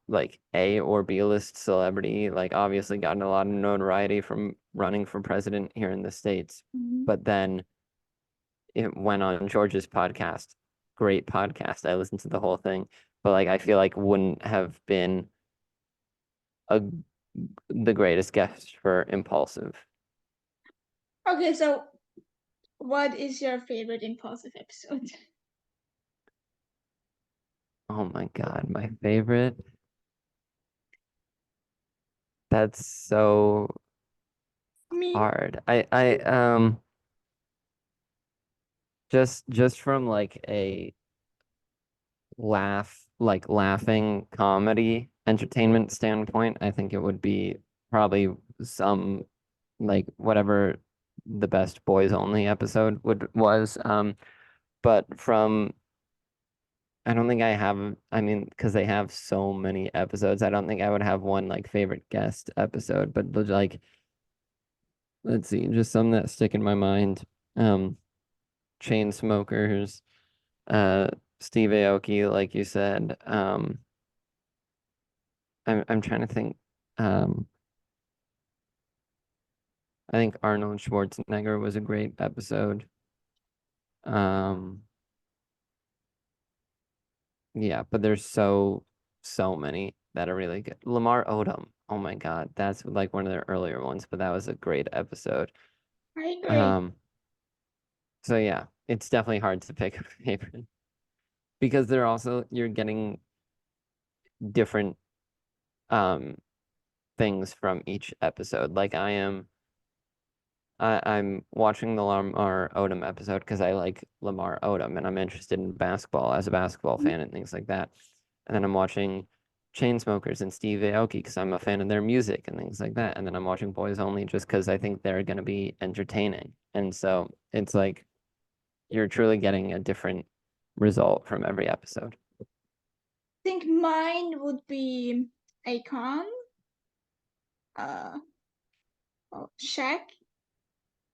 like A or B list celebrity, like obviously gotten a lot of notoriety from running for president here in the States. Mhm. But then it went on George's podcast. Great podcast. I listened to the whole thing, but like I feel like wouldn't have been a the greatest guest for Impulsive. Okay, so what is your favorite Impulsive episode? Oh my God, my favorite. That's so Me? hard. I just from like a laughing comedy entertainment standpoint, I think it would be probably some like whatever the best boys only episode would was. But from I don't think I have, I mean, because they have so many episodes, I don't think I would have one like favorite guest episode, but like let's see, just some that stick in my mind. Um, Chain Smokers, uh, Steve Aoki, like you said. I'm trying to think. Um, I think Arnold Schwarzenegger was a great episode. Um, yeah, but there's so many that are really good. Lamar Odom. Oh my God, that's like one of their earlier ones, but that was a great episode. I agree. Um, so yeah, it's definitely hard to pick a favorite because they're also you're getting different um things from each episode. Like I'm watching the Lamar Odom episode because I like Lamar Odom and I'm interested in basketball as a basketball fan and things like that. And then I'm watching Chainsmokers and Steve Aoki because I'm a fan of their music and things like that. And then I'm watching Boys Only just because I think they're going to be entertaining. And so it's like you're truly getting a different result from every episode. I think mine would be Akon, uh, Shaq,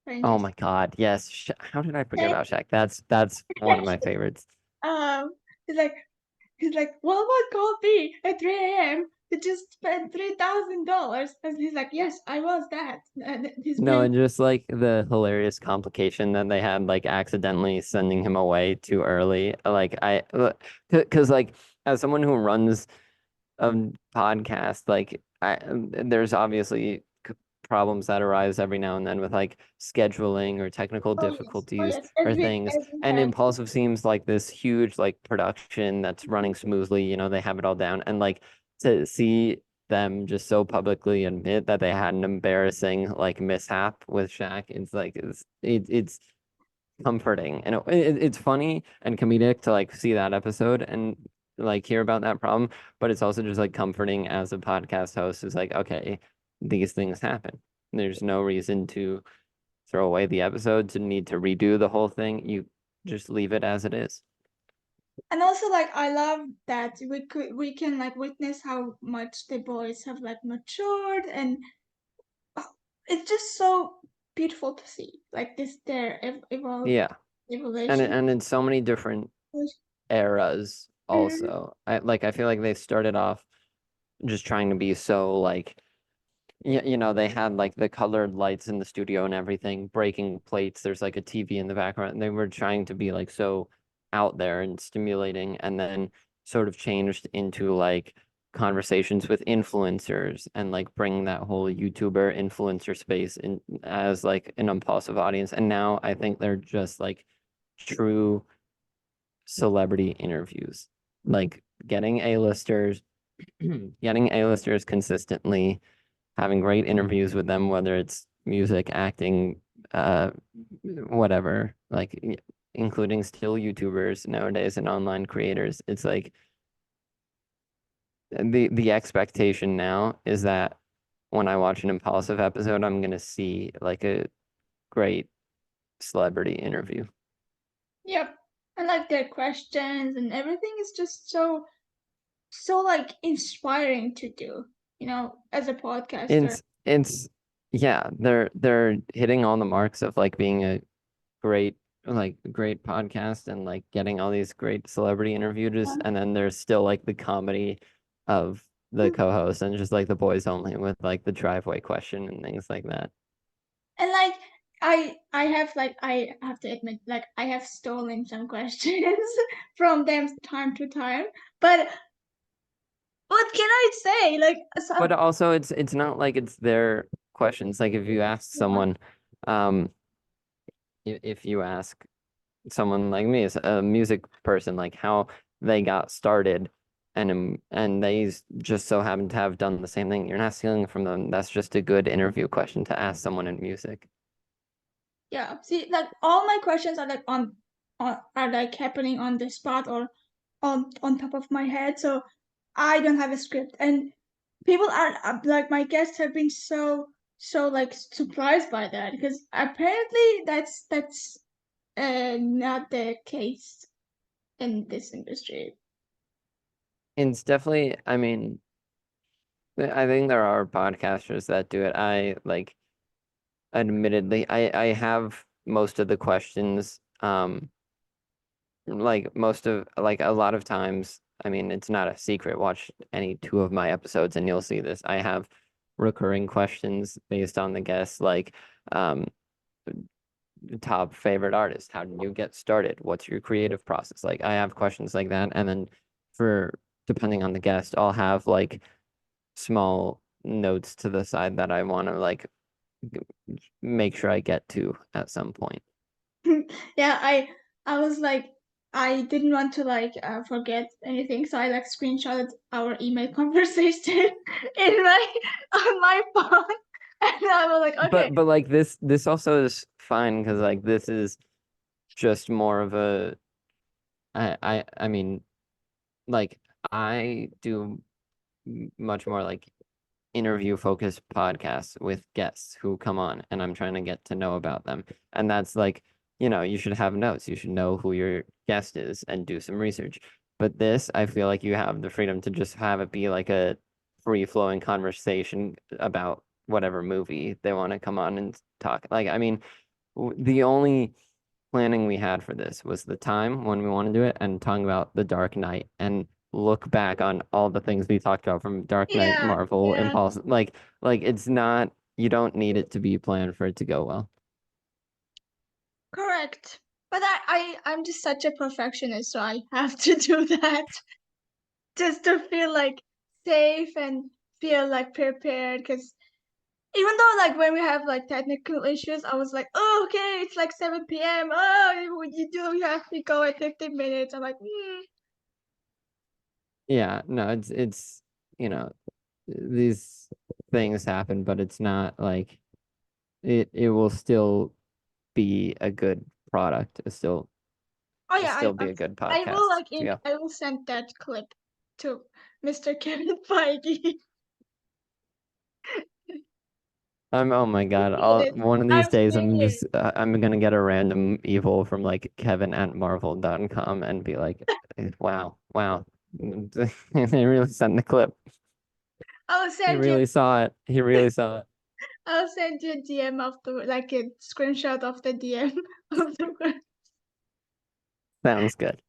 Oh Francis. my God, yes. How did I forget Shaq, about Shaq? That's one of my favorites. um, he's like, he's like, what about coffee at 3 a.m.? You just spent $3,000, and he's like, yes, I was that. And his No, brain, and just like the hilarious complication that they had, like accidentally sending him away too early. Because like as someone who runs a podcast, like there's obviously problems that arise every now and then with like scheduling or technical oh difficulties yes, or things. as we And had. Impulsive seems like this huge like production that's running smoothly. They have it all down, and like to see them just so publicly admit that they had an embarrassing like mishap with Shaq, it's comforting and it's funny and comedic to like see that episode and like hear about that problem, but it's also just like comforting as a podcast host. Is like, okay, these things happen. There's no reason to throw away the episode to need to redo the whole thing. You just leave it as it is. And also like I love that we can like witness how much the boys have like matured, and uh, it's just so beautiful to see like this their Yeah. evolution. And in so many different eras Mhm. also. I feel like they started off just trying to be so like they had like the colored lights in the studio and everything, breaking plates. There's like a TV in the background. And they were trying to be like so out there and stimulating, and then sort of changed into like conversations with influencers and like bringing that whole YouTuber influencer space in as like an impulsive audience. And now I think they're just like true celebrity interviews, like getting A-listers, getting A-listers consistently, having great interviews with them, whether it's music, acting, uh, whatever, like including still YouTubers nowadays and online creators. It's like the expectation now is that when I watch an Impulsive episode, I'm gonna see like a great celebrity interview. Yep. And like their questions and everything is just so like inspiring to do, as a podcaster. It's yeah, they're hitting all the marks of like being a great great podcast and like getting all these great celebrity interviews, and then there's still like the comedy of the co-host and just like the boys only with like the driveway question and things like that. And like I have to admit, like I have stolen some questions from them time to time. But what can I say? Like But some also it's not like it's their questions. Like if you ask someone, um, if you ask someone like me, as a music person, like how they got started, and they just so happen to have done the same thing. You're not stealing from them. That's just a good interview question to ask someone in music. yeah, see, like all my questions are like on are like happening on the spot or on top of my head. So I don't have a script, and people are like my guests have been so like surprised by that because apparently that's not the case in this industry. It's definitely, I mean, I think there are podcasters that do it. I like, admittedly, I have most of the questions. Like most of like a lot of times, I mean, it's not a secret. Watch any two of my episodes and you'll see this. I have recurring questions based on the guests, like um top favorite artist, how did you get started? What's your creative process? Like I have questions like that. And then for depending on the guest, I'll have like small notes to the side that I want to like make sure I get to at some point. Yeah, I was like I didn't want to like forget anything, so I like screenshotted our email conversation in my on my phone, and I was like, okay, But like this also is fine because like this is just more of a I mean like I do much more like interview focused podcasts with guests who come on and I'm trying to get to know about them. And that's like, you should have notes. You should know who your guest is and do some research. But this, I feel like you have the freedom to just have it be like a free flowing conversation about whatever movie they want to come on and talk. Like, I mean, the only planning we had for this was the time when we want to do it and talking about The Dark Knight and look back on all the things we talked about from Dark Knight, yeah, Marvel, yeah, Impulse. Like it's not, you don't need it to be planned for it to go well. correct. But I'm just such a perfectionist, so I have to do that just to feel like safe and feel like prepared. Because even though like when we have like technical issues, I was like, oh, okay, it's like 7 p.m. Oh, you have to go at 15 minutes. I'm like, Yeah, no, it's these things happen, but it's not like it will still be a good product. oh It'll yeah, still be a good I will podcast like to go. I will send that clip to Mr. Kevin Feige. Oh my God. Appreciate it. One of these I'm days seeing you. I'm gonna get a random evil from like Kevin@marvel.com and be like, wow, wow. They really sent the clip. I'll He send you really saw it. He really saw it. I'll send you a DM of the like a screenshot of the DM of the Sounds good.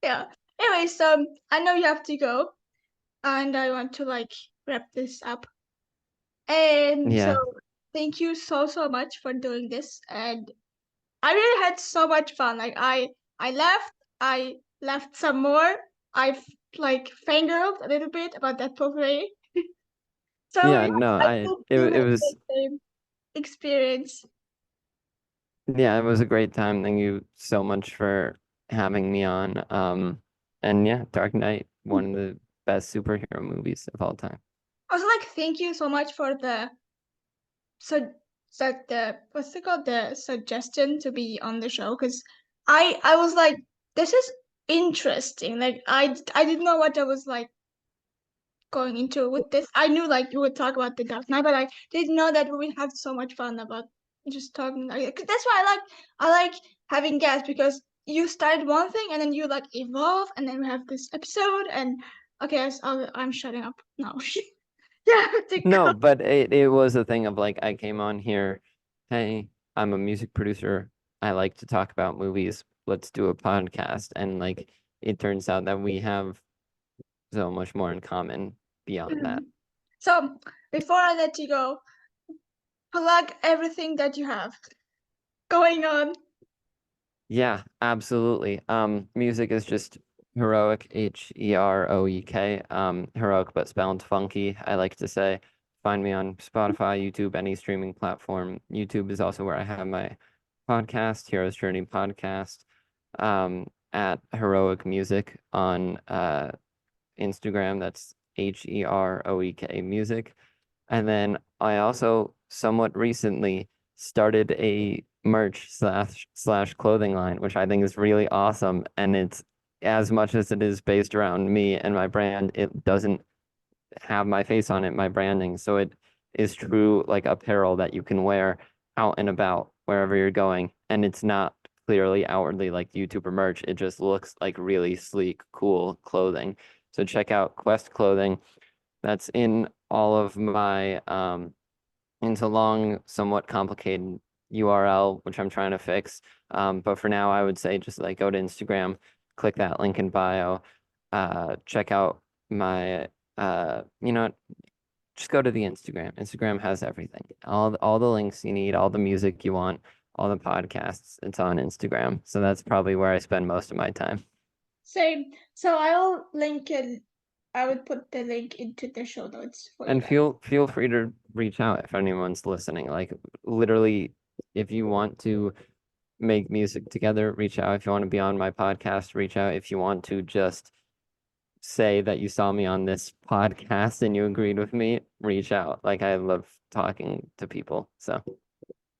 yeah. Anyways, I know you have to go and I want to like wrap this up. And so Yeah. thank you so much for doing this. And I really had so much fun. Like I left some more. I've like fangirled a little bit about that Wolverine. So Yeah, yeah, no, I hope you it had the was same experience. yeah, it was a great time. Thank you so much for having me on. And yeah, Dark Knight, one of the best superhero movies of all time. Also, like thank you so much for the so that the what's it called, the suggestion to be on the show, because I was like, this is interesting. Like I didn't know what I was like going into with this. I knew like you would talk about the Dark Knight, but I didn't know that we would have so much fun about just talking. Like, that's why I like having guests, because you start one thing and then you like evolve, and then we have this episode. And okay, so I'm shutting up now. Yeah, I have to go. No, but it was a thing of like I came on here, hey, I'm a music producer. I like to talk about movies. Let's do a podcast. And like it turns out that we have so much more in common beyond that. So before I let you go, plug everything that you have going on. Yeah, absolutely. Music is just heroic, Heroek. Heroic but spelled funky, I like to say. Find me on Spotify, YouTube, any streaming platform. YouTube is also where I have my podcast, Hero's Journey Podcast, at Heroic Music on Instagram. That's Heroek Music. And then I also somewhat recently started a merch slash clothing line, which I think is really awesome. And it's as much as it is based around me and my brand, it doesn't have my face on it, my branding. So it is true like apparel that you can wear out and about wherever you're going. And it's not clearly outwardly like YouTuber merch. It just looks like really sleek, cool clothing. So check out Quest Clothing. That's in all of my into long, somewhat complicated URL, which I'm trying to fix. But for now, I would say just like go to Instagram, click that link in bio, check out my you know what, just go to the Instagram. Instagram has everything. All the links you need, all the music you want, all the podcasts, it's on Instagram. So that's probably where I spend most of my time. Same. So I'll link it. I would put the link into the show notes for you And guys. feel free to reach out if anyone's listening. Like literally, if you want to make music together, reach out. If you want to be on my podcast, reach out. If you want to just say that you saw me on this podcast and you agreed with me, reach out. Like I love talking to people. So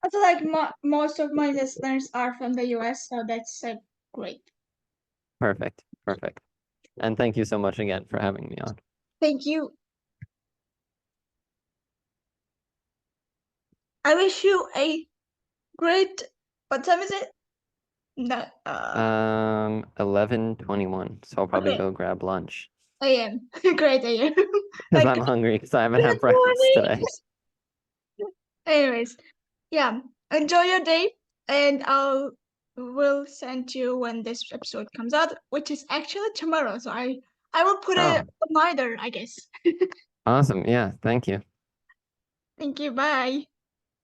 Also, like most of my listeners are from the US, so that's great. perfect. Perfect. And thank you so much again for having me on. Thank you. I wish you a great. What time is it? No. 11:21. So I'll probably Okay. go grab lunch AM. Great AM. because Like I'm hungry because I haven't had good breakfast morning. today. Anyways, yeah. Enjoy your day, and I'll will send you when this episode comes out, which is actually tomorrow. So I will put a Oh, reminder, I guess. awesome. Yeah, thank you. Thank you. Bye.